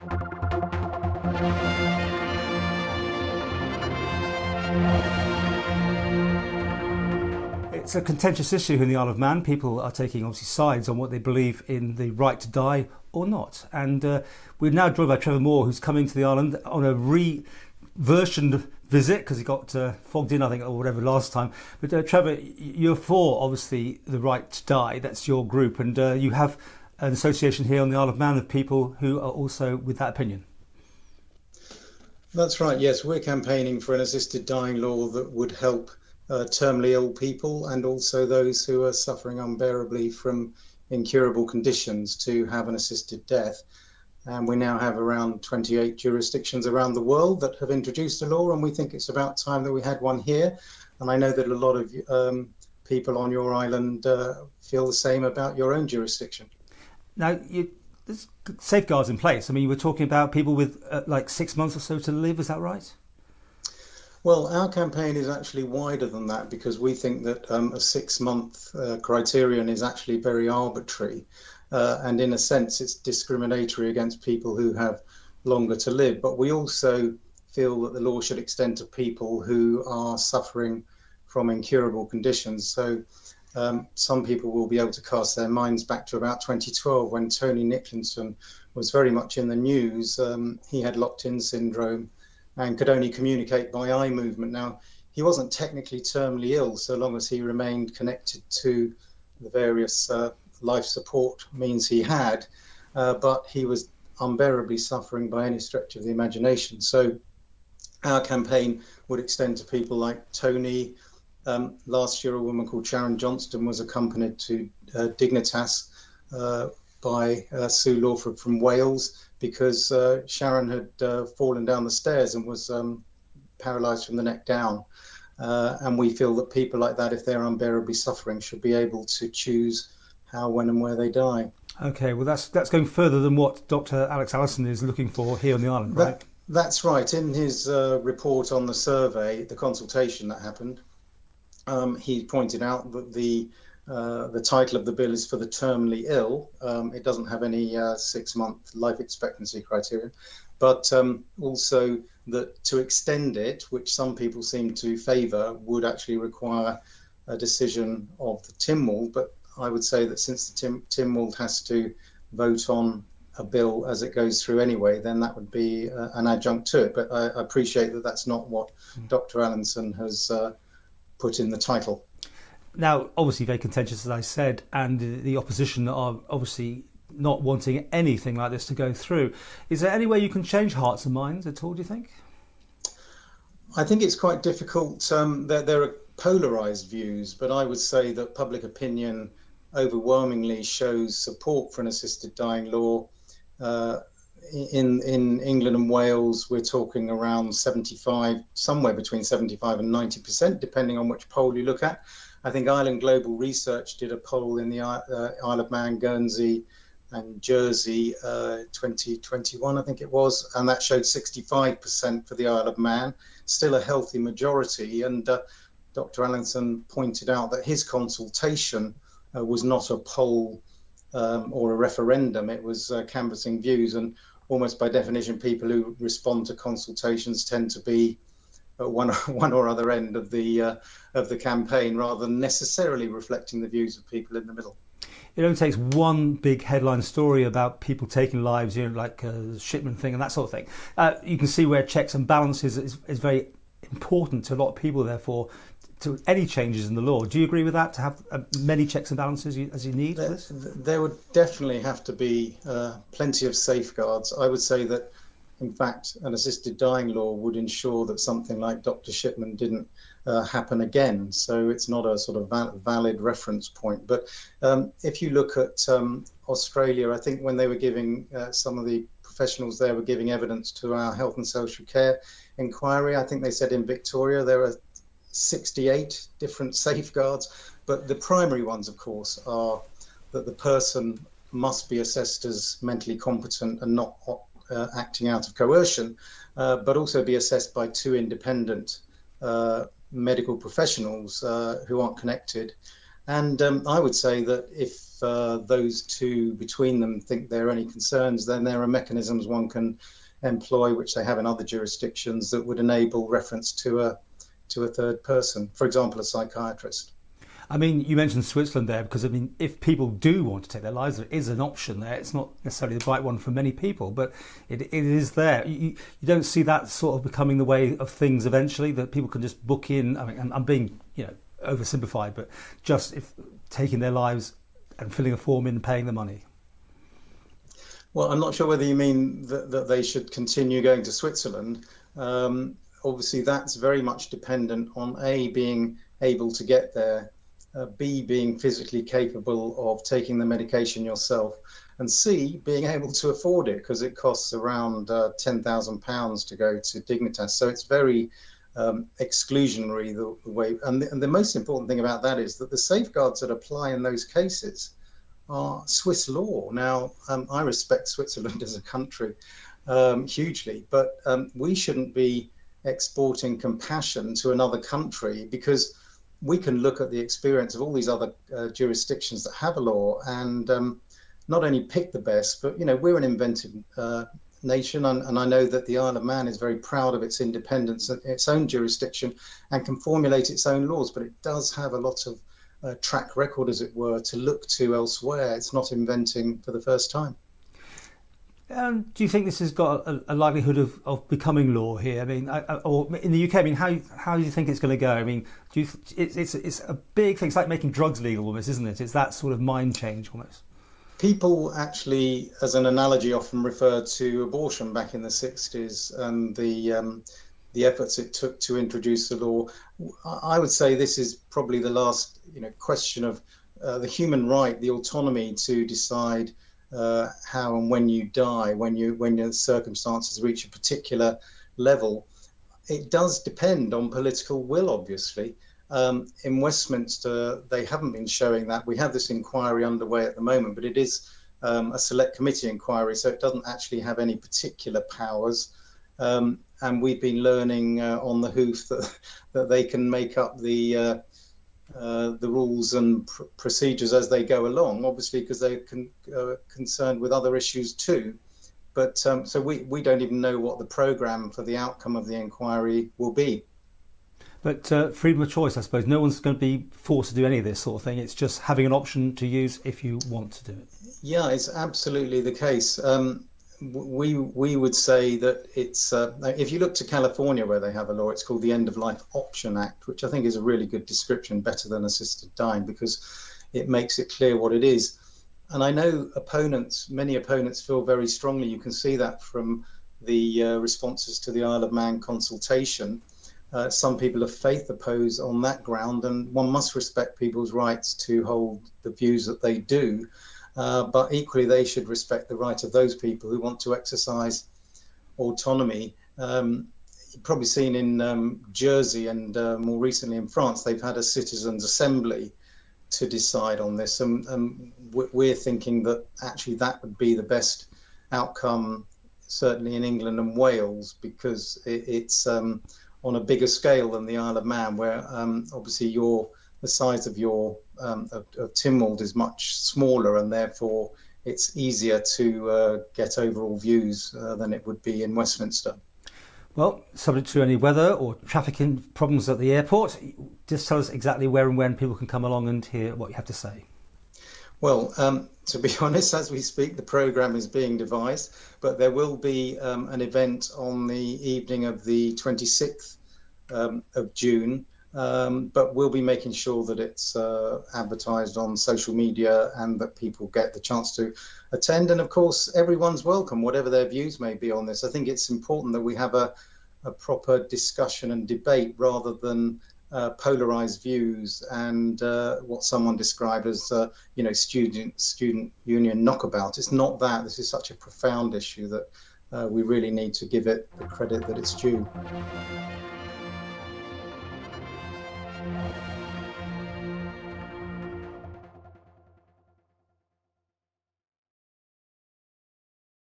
It's a contentious issue in the Isle of Man. People are taking obviously sides on what they believe in the right to die or not. And we're now joined by Trevor Moore, who's coming to the island on a versioned visit because he got fogged in, I think, or whatever last time. But Trevor, you're for obviously the right to die. That's your group, and you have an association here on the Isle of Man of people who are also with that opinion. That's right. Yes, we're campaigning for an assisted dying law that would help terminally ill people and also those who are suffering unbearably from incurable conditions to have an assisted death. And we now have around 28 jurisdictions around the world that have introduced a law, and we think it's about time that we had one here. And I know that a lot of people on your island feel the same about your own jurisdiction. Now, there's safeguards in place. I mean, you were talking about people with like 6 months or so to live, is that right? Well, our campaign is actually wider than that because we think that a 6-month criterion is actually very arbitrary. And in a sense, it's discriminatory against people who have longer to live. But we also feel that the law should extend to people who are suffering from incurable conditions. So some people will be able to cast their minds back to about 2012 when Tony Nicholson was very much in the news. He had locked-in syndrome and could only communicate by eye movement. Now, he wasn't technically terminally ill so long as he remained connected to the various life support means he had, but he was unbearably suffering by any stretch of the imagination. So our campaign would extend to people like Tony. Last year, a woman called Sharon Johnston was accompanied to Dignitas by Sue Lawford from Wales because Sharon had fallen down the stairs and was paralysed from the neck down. And we feel that people like that, if they're unbearably suffering, should be able to choose how, when and where they die. Okay, well that's going further than what Dr. Alex Allison is looking for here on the island, right? That's right. In his report on the survey, the consultation that happened, he pointed out that the title of the bill is for the terminally ill. It doesn't have any 6-month life expectancy criteria, but also that to extend it, which some people seem to favour, would actually require a decision of the Tynwald. But I would say that since the Tynwald has to vote on a bill as it goes through anyway, then that would be an adjunct to it. But I appreciate that that's not what Dr. Allinson has put in the title. Now, obviously very contentious, as I said, and the opposition are obviously not wanting anything like this to go through. Is there any way you can change hearts and minds at all, do you think? I think it's quite difficult. There are polarised views, but I would say that public opinion overwhelmingly shows support for an assisted dying law. In England and Wales, we're talking around 75, somewhere between 75 and 90%, depending on which poll you look at. I think Island Global Research did a poll in the Isle of Man, Guernsey and Jersey 2021, I think it was, and that showed 65% for the Isle of Man, still a healthy majority. And Dr. Allinson pointed out that his consultation was not a poll or a referendum, it was canvassing views, and almost by definition people who respond to consultations tend to be at one or other end of the campaign rather than necessarily reflecting the views of people in the middle. It only takes one big headline story about people taking lives, like the shipment thing and that sort of thing. You can see where checks and balances is very important to a lot of people, therefore, to any changes in the law. Do you agree with that, to have many checks and balances as you need for this? There would definitely have to be plenty of safeguards. I would say that, in fact, an assisted dying law would ensure that something like Dr. Shipman didn't happen again. So it's not a sort of valid reference point. But if you look at Australia, I think when they were giving, some of the professionals there were giving evidence to our health and social care inquiry, I think they said in Victoria there are 68 different safeguards. But the primary ones, of course, are that the person must be assessed as mentally competent and not acting out of coercion, but also be assessed by 2 independent medical professionals who aren't connected. And I would say that if those two between them think there are any concerns, then there are mechanisms one can employ, which they have in other jurisdictions, that would enable reference to a third person, for example, a psychiatrist. I mean, you mentioned Switzerland there because, I mean, if people do want to take their lives, there is an option there. It's not necessarily the right one for many people, but it is there. You don't see that sort of becoming the way of things eventually, that people can just book in. I mean, I'm being, oversimplified, but just if taking their lives and filling a form in and paying the money. Well, I'm not sure whether you mean that they should continue going to Switzerland. Obviously, that's very much dependent on A, being able to get there, B, being physically capable of taking the medication yourself, and C, being able to afford it, because it costs around £10,000 to go to Dignitas. So it's very exclusionary the way. And the most important thing about that is that the safeguards that apply in those cases are Swiss law. Now, I respect Switzerland as a country hugely, but we shouldn't be exporting compassion to another country, because we can look at the experience of all these other jurisdictions that have a law and not only pick the best, but we're an inventive nation, and I know that the Isle of Man is very proud of its independence, its own jurisdiction, and can formulate its own laws, but it does have a lot of track record, as it were, to look to elsewhere. It's not inventing for the first time. Do you think this has got a likelihood of becoming law here? I mean, or in the UK, I mean, how do you think it's going to go? I mean, it's a big thing. It's like making drugs legal almost, isn't it? It's that sort of mind change almost. People actually, as an analogy, often refer to abortion back in the 60s and the efforts it took to introduce the law. I would say this is probably the last question of the human right, the autonomy to decide how and when you die, when your circumstances reach a particular level. It does depend on political will, obviously. In Westminster, they haven't been showing that. We have this inquiry underway at the moment, but it is a select committee inquiry, so it doesn't actually have any particular powers. And we've been learning on the hoof that they can make up the rules and procedures as they go along, obviously, because they're concerned with other issues too. But so we don't even know what the programme for the outcome of the inquiry will be. But freedom of choice, I suppose. No one's going to be forced to do any of this sort of thing. It's just having an option to use if you want to do it. Yeah, it's absolutely the case. We would say that it's if you look to California, where they have a law, it's called the End of Life Option Act, which I think is a really good description, better than assisted dying, because it makes it clear what it is. And I know many opponents feel very strongly. You can see that from the responses to the Isle of Man consultation. Some people of faith oppose on that ground, and one must respect people's rights to hold the views that they do. But equally, they should respect the right of those people who want to exercise autonomy. You've probably seen in Jersey and more recently in France, they've had a citizens' assembly to decide on this. And we're thinking that actually that would be the best outcome, certainly in England and Wales, because it's on a bigger scale than the Isle of Man, where obviously the size of your of Tynwald is much smaller, and therefore it's easier to get overall views than it would be in Westminster. Well, subject to any weather or traffic problems at the airport, just tell us exactly where and when people can come along and hear what you have to say. Well, to be honest, as we speak, the programme is being devised, but there will be an event on the evening of the 26th of June, but we'll be making sure that it's advertised on social media and that people get the chance to attend. And of course, everyone's welcome, whatever their views may be on this. I think it's important that we have a proper discussion and debate rather than polarized views and what someone described as student union knockabout. It's not that. This is such a profound issue that we really need to give it the credit that it's due.